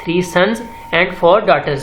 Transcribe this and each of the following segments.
3 sons and 4 daughters.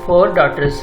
4 daughters।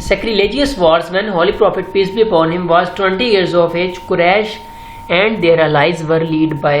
sacrilegious wars when holy prophet peace be upon him was 20 years of age, Quraysh and their allies were led by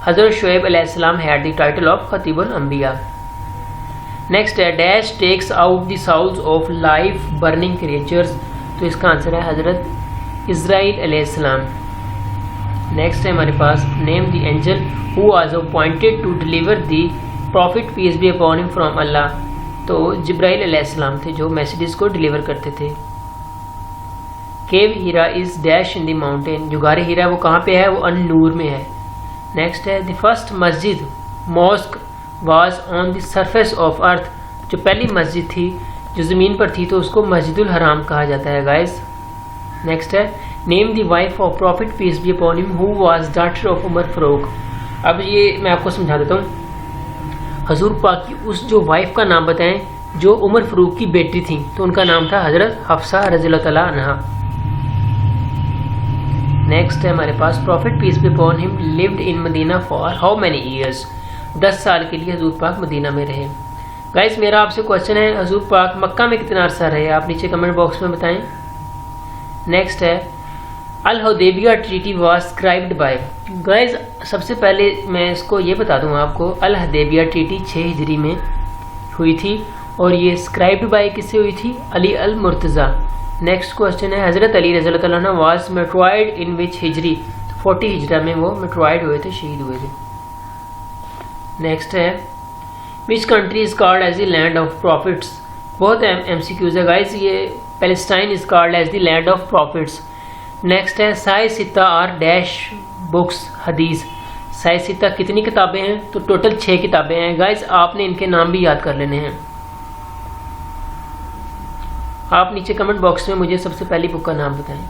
حضرت شعیب علیہ السلام had the title of خطیب الانبیاء. Next ہے dash takes out the souls of life burning creatures. تو اس کا answer ہے حضرت اسرائیل علیہ السلام. نیکسٹ ہے ہمارے پاس name the angel who was appointed to deliver the prophet peace be upon him from Allah. تو جبرائیل علیہ السلام تھے جو میسیجز کو ڈیلیور کرتے تھے. کیو ہیرا is dash in the mountain. جو غار ہیرا وہ کہاں پہ ہے؟ وہ ان نور میں ہے. نیکسٹ ہے دی فرسٹ مسجد mosque was on the surface of earth. جو پہلی مسجد تھی جو زمین پر تھی تو اس کو مسجد الحرام کہا جاتا ہے گائز. نیکسٹ ہے name the wife of prophet peace be upon him who was daughter of Umar Farooq. اب یہ میں آپ کو سمجھا دیتا ہوں. حضور پاک کی اس جو وائف کا نام بتائیں جو عمر فاروق کی بیٹی تھیں تو ان کا نام تھا حضرت حفصہ رضی اللہ تعالیٰ عنہا. نیکسٹ ہے ہمارے پاس prophet peace be upon him lived in Medina for how many years. 10 سال کے لیے حضور پاک مدینہ میں رہے. گائز میرا آپ سے کوشچن ہے حضور پاک مکہ میں کتنا عرصہ رہے؟ آپ نیچے کمنٹ باکس میں بتائیں. نیکسٹ ہے الحدیبیہ ٹریٹی واز سکرائبڈ بائی. گائز سب سے پہلے میں اس کو یہ بتا دوں آپ کو الحدیبیہ ٹریٹی 6 ہجری میں ہوئی تھی اور یہ سکرائبڈ بائی کس سے ہوئی تھی؟ علی المرتضیٰ. نیکسٹ کوشچن ہے حضرت علی رضی اللہ تعالیٰ عنہ واز میٹرائڈ ان وچ ہجری. 40 ہجرہ میں وہ میٹرائڈ ہوئے تھے، شہید ہوئے تھے. نیکسٹ ہے which country is called as the land of prophets. بہت ایم سی کیوز ہے گائز. یہ Palestine is called as the land of prophets. Next ہے سائے ستہ آر ڈیش بکس حدیث. سائے ستہ کتنی کتابیں ہیں؟ تو ٹوٹل 6 کتابیں ہیں گائز. آپ نے ان کے نام بھی یاد کر لینے ہیں. آپ نیچے کمنٹ باکس میں مجھے سب سے پہلی بک کا نام بتائیں.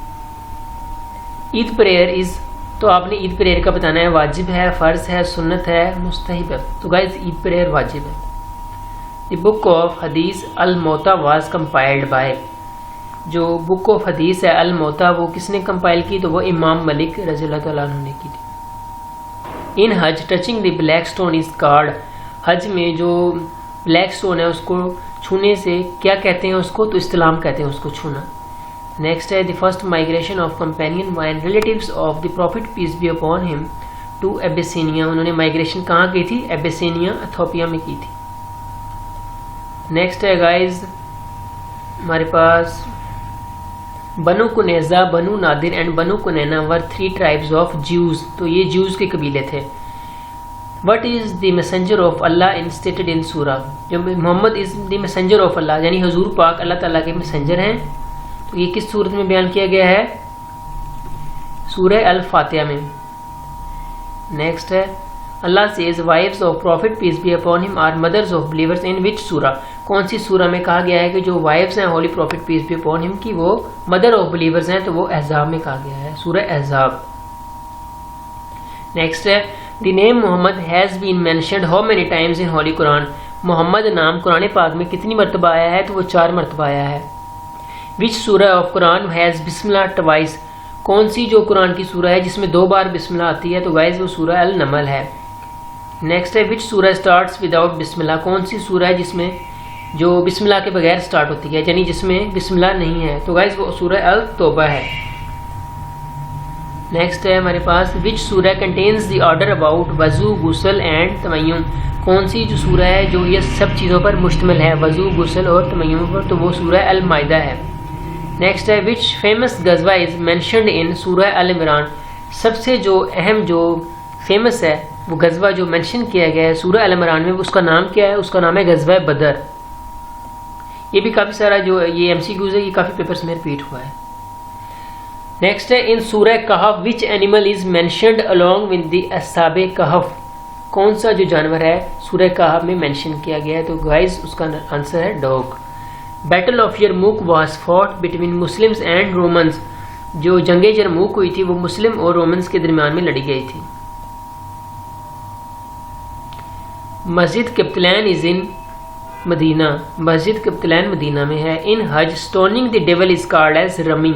عید پریئر از. تو آپ نے عید پریئر کا بتانا ہے. واجب ہے، فرض ہے، سنت ہے، مستحب ہے. تو گائز عید پریئر واجب ہے. دی بک آف حدیث الموتا واز کمپائلڈ بائی. جو بک آف حدیث ہے الموتا وہ کس نے کمپائل کی؟ تو وہ امام ملک رضی اللہ تعالیٰ عنہ نے کی تھی. In Hajj touching the black stone is called. حج میں جو بلیک اسٹون ہے اس کو چھونے سے کیا کہتے ہیں اس کو؟ تو استلام کہتے ہیں اس کو چھونا. نیکسٹ ہے the first migration of companion and relatives of the prophet peace be upon him to Abyssinia. انہوں نے مائگریشن کہاں کی تھی؟ ایبیسینیا ایتھوپیا میں کی تھی. نیکسٹ ہے گائز ہمارے پاس بنو کنیزہ، بنو Nadir and Banu Kunaina were 3 tribes of Jews. تو یہ جیوز کے قبیلے تھے. What is the messenger of Allah instituted in surah. جو محمد از دی میسنجر آف اللہ یعنی حضور پاک اللہ تعالیٰ کے میسنجر ہیں تو یہ کس صورت میں بیان کیا گیا ہے؟ سورہ الفاتحہ میں. نیکسٹ ہے Allah says wives of prophet peace be upon him are mothers of believers in which surah. کون سی سورہ میں کہا گیا ہے کہ جو وائفز ہیں Holi prophet peace be upon ہم کی وہ مدر آف بلیورز ہیں؟ تو وہ احزاب میں کہا گیا ہے، سورہ احزاب. نیکسٹ ہے the name Muhammad has been mentioned how many times in holy Quran. Muhammad نام قرآن پاک میں کتنی مرتبہ آیا ہے؟ تو وہ 4 مرتبہ آیا ہے. وچ سورہ آف قرآن ہیز بسم اللہ ٹوائس. کون سی جو قرآن کی سورہ ہے جس میں 2 بار بسم اللہ آتی ہے؟ تو گائز وہ سورہ النمل ہے. نیکسٹ ہے وچ سورہ اسٹارٹس وداؤٹ بسم اللہ. کون سی سورہ ہے جس میں جو بسم اللہ کے بغیر سٹارٹ ہوتی ہے یعنی جس میں بسم اللہ نہیں ہے؟ تو گائز وہ سورہ التوبہ ہے. نیکسٹ ہے ہمارے پاس وچ سورہ کنٹینز دی آرڈر اباؤٹ وضو، غسل اینڈ تمیم. کون سی جو سورہ ہے جو یہ سب چیزوں پر مشتمل ہے، وضو، غسل اور تمیم پر؟ تو وہ سورہ المائدہ ہے. نیکسٹ ہے وچ فیمس غزوہ از مینشنڈ ان سورہ ال عمران. سب سے جو اہم جو فیمس ہے وہ غزوہ جو مینشن کیا گیا ہے سورہ ال عمران میں اس کا نام کیا ہے؟ اس کا نام ہے غزوہ بدر. یہ بھی کافی سارا جو یہ ایم سی کیوز ہے یہ کافی پیپرز میں ریپیٹ ہوا ہے. نیکسٹ ہے in surah Kahf which animal is mentioned along with the Ashab Kahf. کون سا جو جانور ہے سورہ کہف میں مینشن کیا گیا ہے؟ تو گائز اس کا آنسر ہے dog. Battle of Yarmouk was fought between Muslims and Romans. جو جنگ یرموک ہوئی تھی وہ مسلم اور رومنز کے درمیان میں لڑی گئی تھی. مسجد قبطلین از ان مدینہ. مسجد قبطلین مدینہ میں ہے. ان حج سٹوننگ دی ڈیول از کالڈ ایز رمی.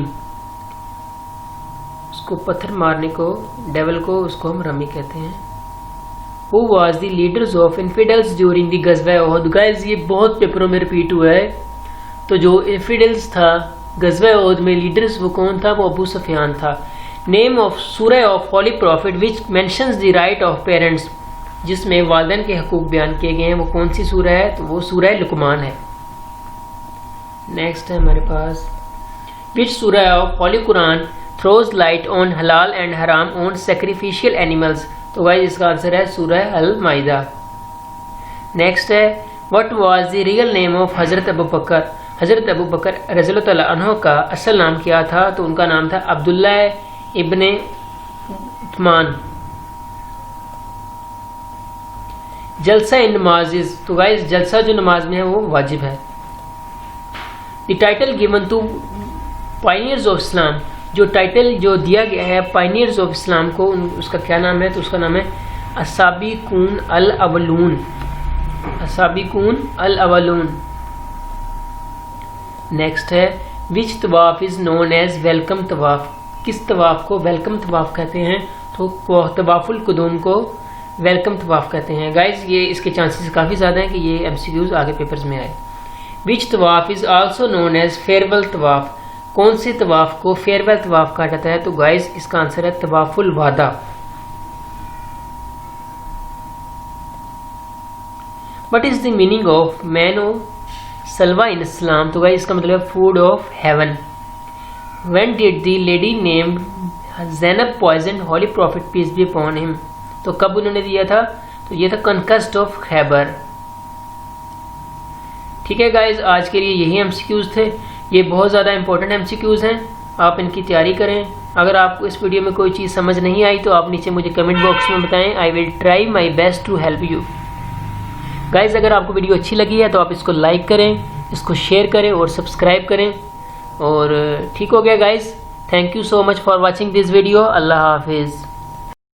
اس کو پتھر مارنے کو ڈیول کو اس کو ہم رمی کہتے ہیں. Who was the leaders of infidels during the غزوہ احد. گائز یہ بہت پیپروں میں ریپیٹ ہوا ہے. تو جو انفیڈلز تھا غزوہ احد میں لیڈرز وہ کون تھا؟ وہ ابو سفیان تھا. نیم آف سورہ of holy profit which mentions the right of parents, جس میں والدین کے حقوق بیان کیے گئے ہیں، وہ کون سی سورہ ہے؟ تو وہ سورہ لقمان ہے. نیکسٹ ہے ہمارے پاس وچ سورہ آف ہولی قرآن تھروز لائٹ آن حلال اینڈ حرام آن سیکریفیشیل اینیملز، تو گائز اس کا آنسر ہے سورہ المائدہ. نیکسٹ ہے what was the real name of حضرت ابو بکر، حضرت ابو بکر رضی اللہ تعالیٰ عنہ کا اصل نام کیا تھا؟ تو ان کا نام تھا عبداللہ ابن عثمان. جلسہ نمازز، تو گائز جلسہ جو نماز میں ہے وہ واجب ہے. The title given to pioneers of Islam, جو ٹائٹل جو دیا گیا ہے پائنیئرز آف اسلام کو، اس کا کیا نام ہے؟ تو اس کا نام ہے السابقون الاولون، السابقون الاولون. نیکسٹ ہے وچ طواف از نون ایز ویلکم طواف، کس طواف کو ویلکم طواف کہتے ہیں؟ تو طواف القدوم کو ویلکم طواف کہتے ہیں. گائز یہ اس کے چانسز کافی زیادہ ہیں کہ یہ ایم سی کیوز آگے پیپرز میں آئے. وچ طواف is also known as farewell طواف، کون سے طواف کو فیئرویل طواف کہا جاتا ہے؟ تو گائز اس کا آنسر ہے طواف الوداع. What is the meaning of مینو سلوا ان اسلام؟ تو گائز اس کا مطلب ہے food of heaven. When did the lady named Zainab poison holy prophet peace be upon him, تو کب انہوں نے دیا تھا؟ تو یہ تھا کنکسٹ آف خیبر. ٹھیک ہے گائز، آج کے لیے یہی ایم سی کیوز تھے. یہ بہت زیادہ امپورٹنٹ ایم سی کیوز ہیں، آپ ان کی تیاری کریں. اگر آپ کو اس ویڈیو میں کوئی چیز سمجھ نہیں آئی تو آپ نیچے مجھے کمنٹ باکس میں بتائیں. I will try my best to help you. Guys اگر آپ کو ویڈیو اچھی لگی ہے تو آپ اس کو لائک کریں، اس کو شیئر کریں اور سبسکرائب کریں. اور ٹھیک ہو گیا guys, thank you so much for watching this video. Allah حافظ.